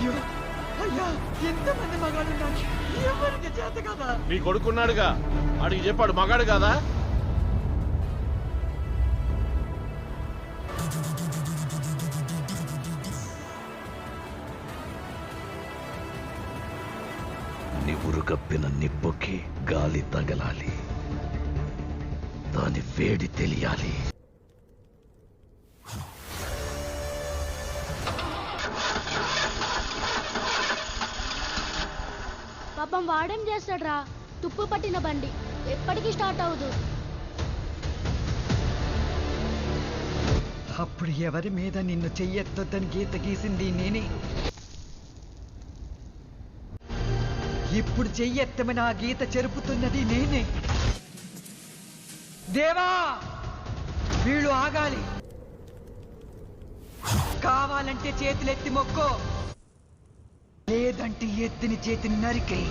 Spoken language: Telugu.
అయ్యో అయ్యా, ఎంతమంది మగాళ్ళు ఉన్నారు, ఎవరికి చేత కదా? నీ కొడుకున్నాడుగా, అడిగి చెప్పాడు మగాడు కదా. నివురు కప్పిన నిప్పుకి గాలి తగలాలి, దాని వేడి తెలియాలి. పాపం వాడేం చేస్తాడ్రా, తుప్పు పట్టిన బండి ఎప్పటికీ స్టార్ట్ అవ్వదు. అప్పుడు ఎవరి మీద నిన్ను చెయ్యెత్తొద్దని గీత గీసింది నేనే. ఇప్పుడు చెయ్యెత్తమని ఆ గీత చెరుపుతున్నది నేనే. దేవా, వీళ్ళు ఆగాలి. కావాలంటే చేతులెత్తి మొక్కో, లేదంటే ఎత్తిని చేతిని నరికేయి.